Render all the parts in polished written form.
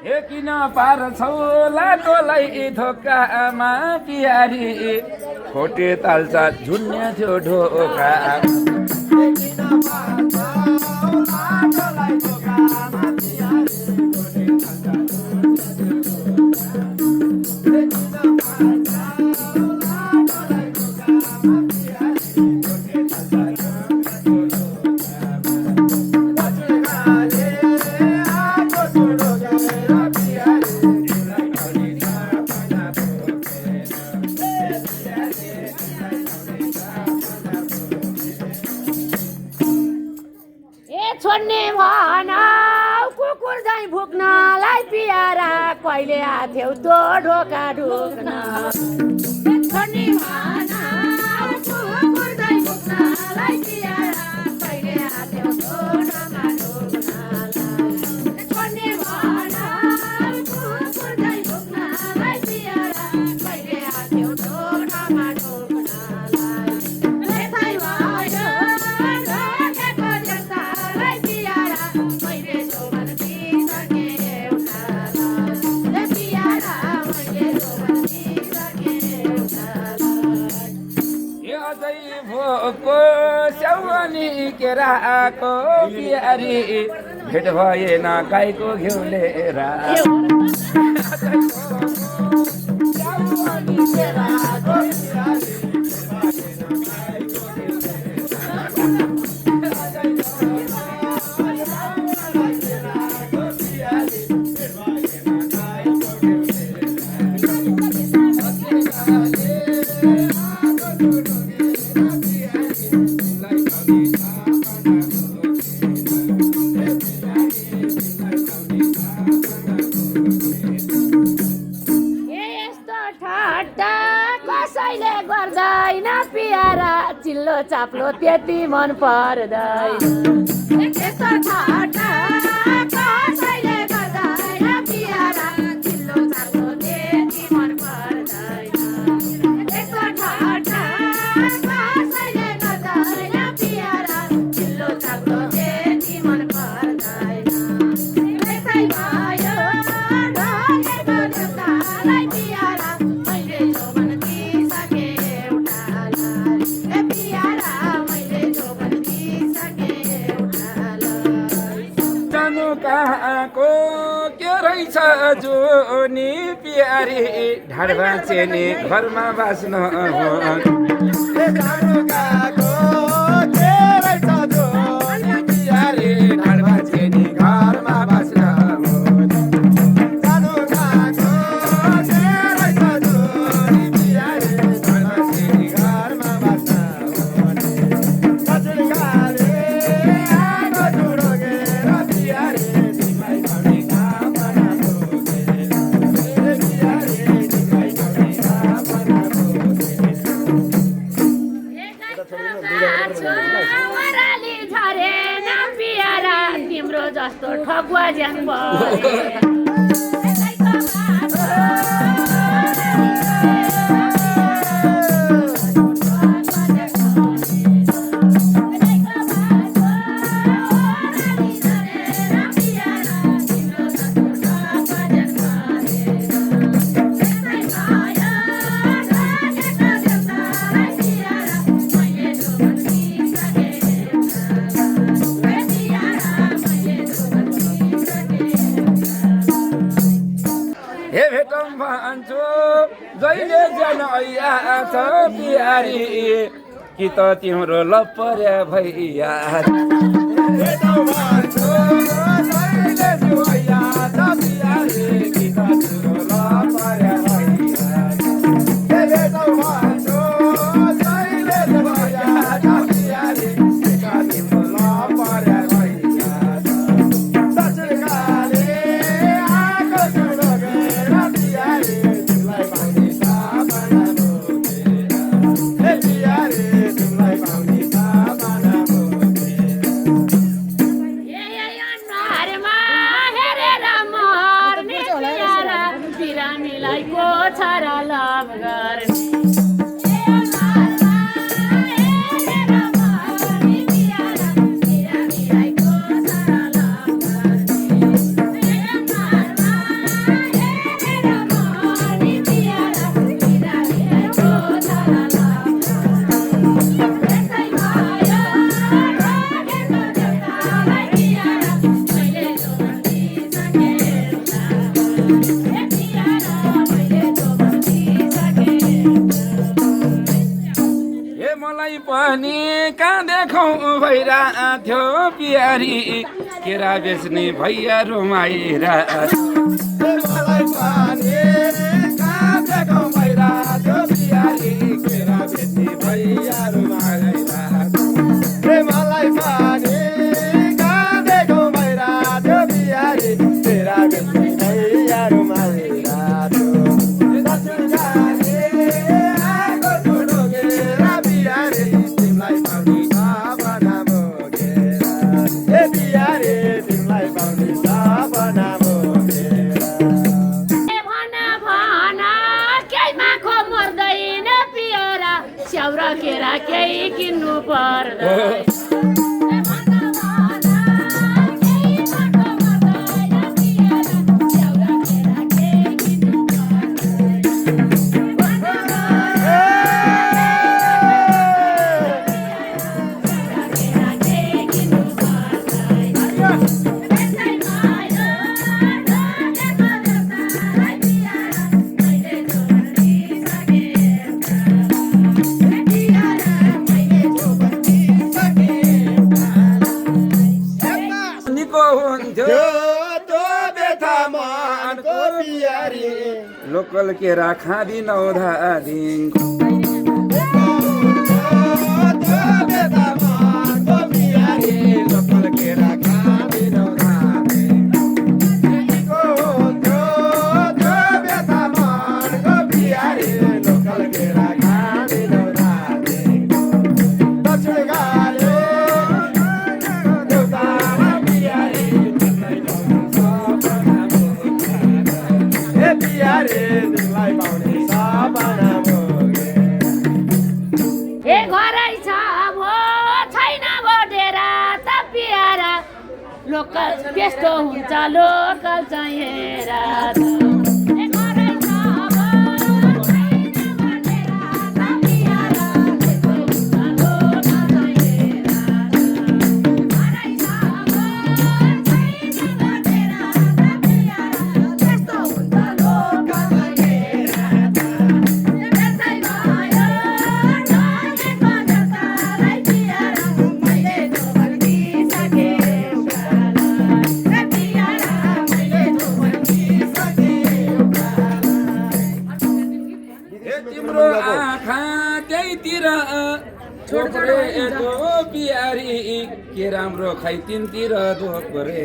ए किन पार्छौ लाटोलाई धोकामा पियारी खोटे ताल्चा झुन्ने थियो ढोका छोड्ने भनाउ कुकुर झैँ भुक्नलाई पियारा कहिले आथ्यौ तँ ढोका ढुक्न छोड्ने भनाउ कुकुर झैँ भुक्नलाई पियारा कहिले आथ्यौ तँ ढोका ढुक्न छोड्ने भनाउ कुकुर झैँ भुक्नलाई पियारा कहिले आथ्यौ तँ ढोका को स्याउनी केराको पियारी भेट भएन गाईको घिउ लिएर चिल्लो चाप्लो त्यति मन पर्दैन यस्तो ठाटा कसैले गर्दैन पियारा चिल्लो चाप्लो त्यति मन पर्दैन यस्तो ठाटा कसैले गर्दैन पियारा चिल्लो चाप्लो त्यति मन पर्दैन यसै भयो ढोकेको देउतालाई पियारा मैले जोबन दिइसके कहाँको के रहेछ जोनी पियारी ढाड भाँचेनी घरमा बाँच्न पियारी ढाड भाँचेनी घरमा बाँच्न तिम्रो जस्तो ठगुवा ज्याङ हे भेटौँ भन्छु जहिले जान छ पियारी कि त तिम्रो लपर्या भैया भेटौँ भन्छु जहिले छ पियारी कि त तिम्रो लपर्या भैया भेटौँ भन्छु जहिले छ पियारी कि त तिम्रो लपर्या हे मलाई पनि कहाँ देखाउँ भइरहेथ्यो प्यारी केरा बेच्ने भैया रुमाइरा मलाई पनि कहाँ देखाउँ भइरहेथ्यो प्यारी केरा बेच्ने भैया रुमाइरा मलाई पनि कहाँ देखाउँ भइरहेथ्यो प्यारी केरा बेच्ने भैया रुमाइरा केरा केही किन्नु पर्दैन लोकल केरा खाँदिनौ धादिङ लोकल केरा खाँदिनौ लोकल केरा खाँदिनौ लोकल त्यस्तो हुन्छ लोकल चाहिँ हेर तिम्रो आँखा त्यहीतिर छोप्रेको बिहारी के राम्रो खै तिनतिर धोप्रे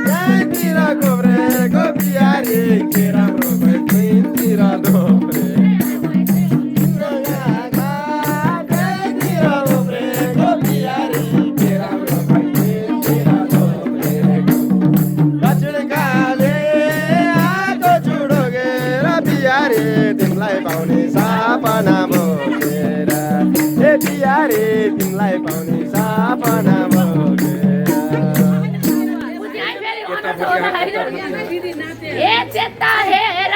त्यहीतिर खोप्रेको बिहारी के राम्रो खै तिनतिर धोप्रे तिमीलाई पाउने सपना बोकेर ए बिहारी तिमीलाई पाउने सपना बोकेर ए चेता हेर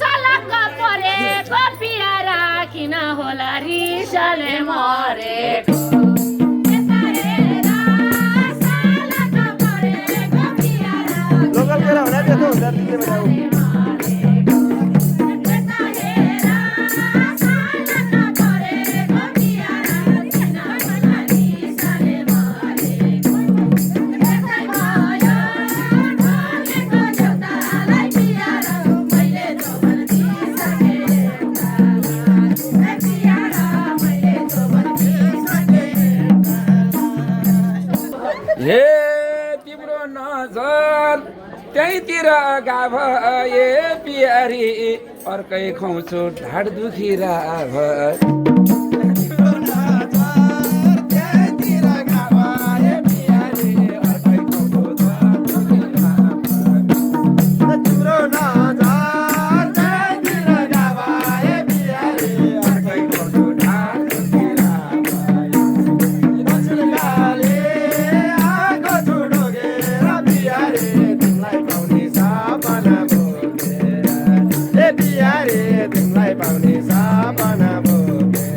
सलक्क परेको पियारा किन होला रिसले मरेको लोकल केरा भने त्यस्तो हुन्छ तिमीले हे तिम्रो नजर त्यहीतिर गाभ ए बिहारी अर्कै खुवाउँछु ढाड दुखिराभ तिमीलाई पाउने सपना बोकेर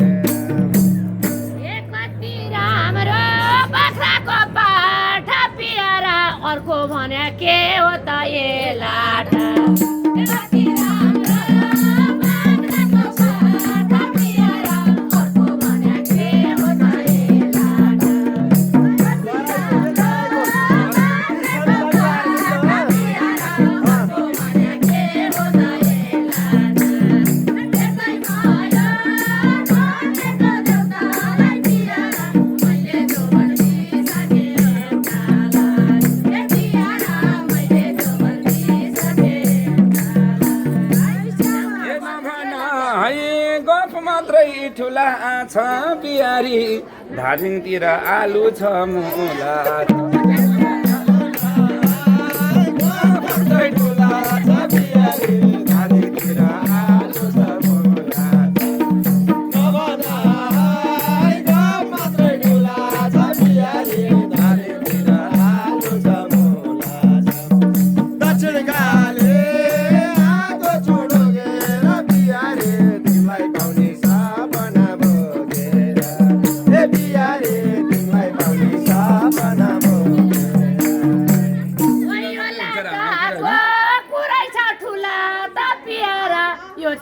अर्को भने के हो त ए लाटा ठुला छ बिहारी धादिङतिर आलु छ मुला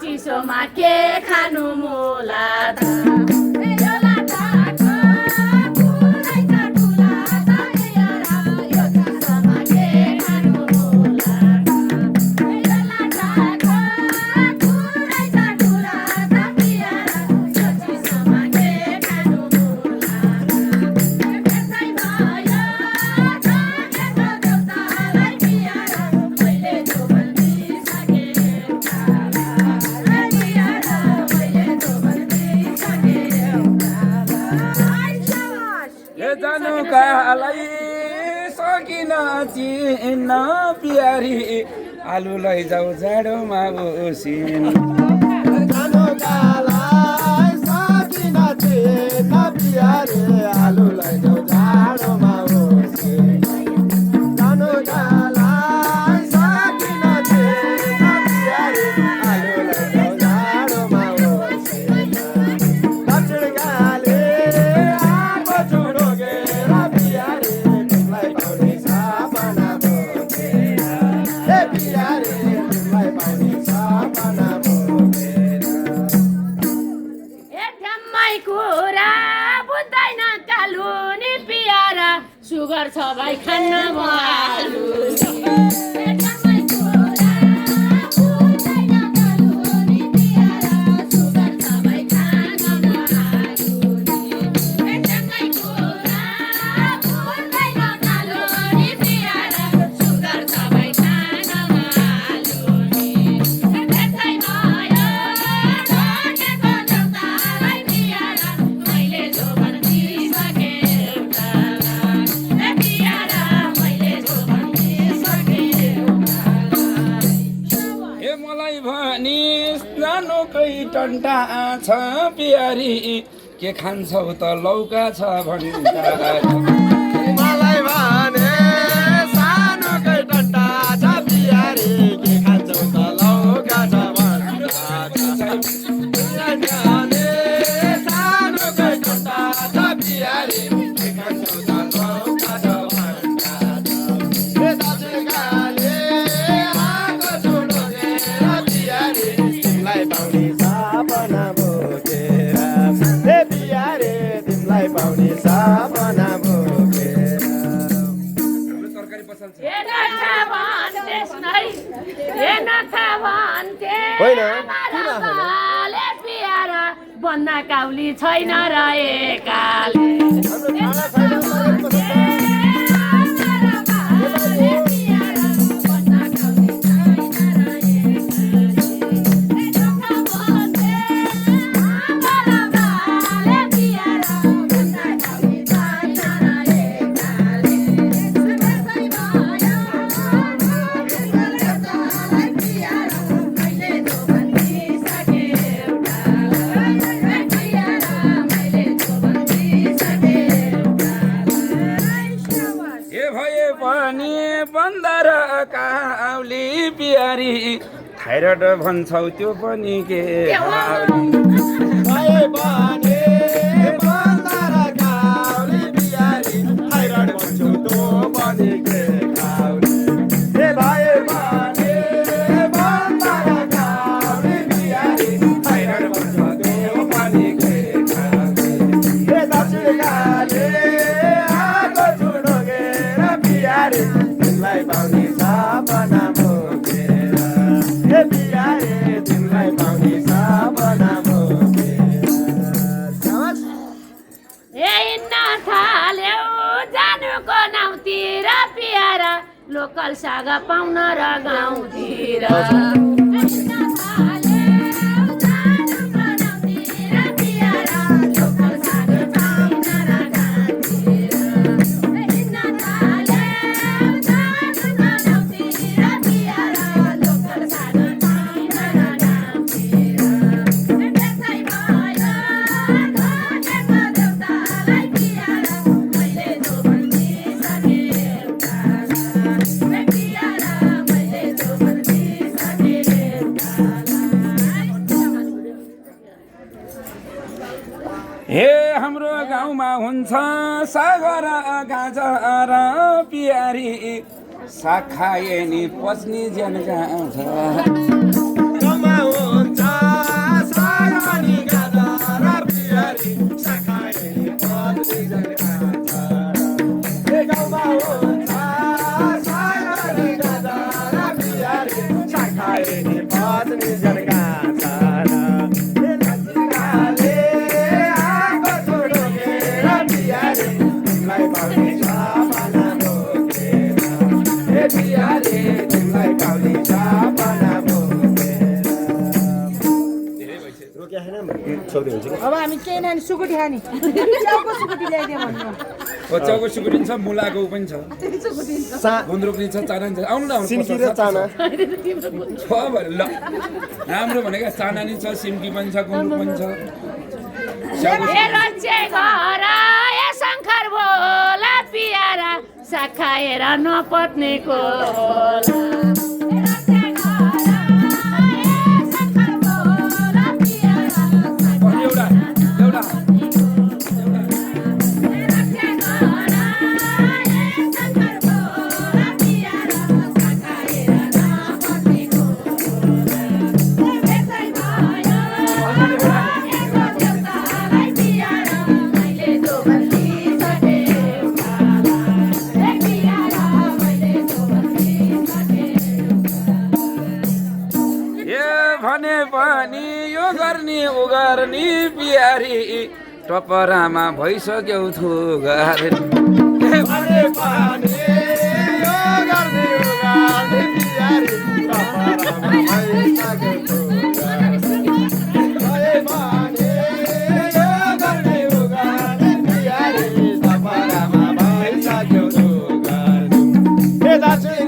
चिसोमा के खानु मुला जानुकालाई सकिन चिन्न बिहारी आलु लैजाऊ जाडोमा उसिन जानुकालाई सकिन चिन्न बिहारी आलु लैजाऊ जाडोमा उसिन जानुकालाई सकिन चिन्न बिहारी आलु लैजाऊ जाडोमा उसिन दक्षिणकाले आगो चुडोगे सुगर छ भाइ खान्न आलु टन्टा छ बिहारी के खान्छौ त लौका छ भन्टा मलाई भने सानोकै टन्टा छ बिहारी के खान्छौ त लौका छ भन्टा सानोकै टन्टा छ बिहारी के खान्छौ त लौका छ भन्टा दक्षिणकाले आगो चुडोगे बिहारी तिमीलाई पाउने सपना बोकेर हे बिहारी तिमीलाई पाउने सपना बोकेर बन्ना काउली छैन रहेकाले काउली बिहारी थाइरोइड भन्छौ त्यो पनि के काउली बिहारी थाइरोइड भन्छौ त्यो पनि के तिमीलाई पाउने सपना बोकेर हे प्यारे तिमीलाई पाउने सपना बोकेर हिँड्न थाल्यो जानुको नाउँतिर प्यारा लोकल साग पाउन र गाउँतिर हिँड्न थाल्यो जानुको नाउँतिर प्यारा लोकल साग पाउन र गाउँतिर हिँड्न थाल्यो जानुको नाउँतिर प्यारा लोकल साग पाउन र गाउँतिर त्यसै भयो घटेको देउतालाई प्यारा मैले जो भनिसके हे हाम्रो गाउँमा हुन्छ सागर गाजर प्यारी साग खाए नि पच्नी ज्यान जान्छ गाउँमा हुन्छ साग अनि गाजर प्यारी साग खाए नि पच्नी ज्यान जान्छ हे गाउँमा हुन्छ साग अनि गाजर प्यारी साग खाए नि पच्नी ज्यान जान्छ अब हामी केही नानी सुकुटी खाने च्याउको सुकुटी ल्याइदियो भन्नु बच्चाको सुकुटी छ मुलाको पनि छ गुन्द्रुक पनि छ चाना पनि छ आउनु न चाना छ भने ल राम्रो भनेको चाना नि छ सिम्की पनि छ गुन्द्रुक पनि छ शङ्कर भोला पियारा साखाएर नपत्नेको भने पनि यो गर्ने उ गर्ने प्यारी टपरामा भइसक्यौ थुगारे भने पनि यो गर्ने उ गर्ने प्यारी टपरामा भइसक्यौ थुगारे भने यो गर्ने उ गर्ने प्यारी टपरामा भइसक्यौ थुगारे हे दाजु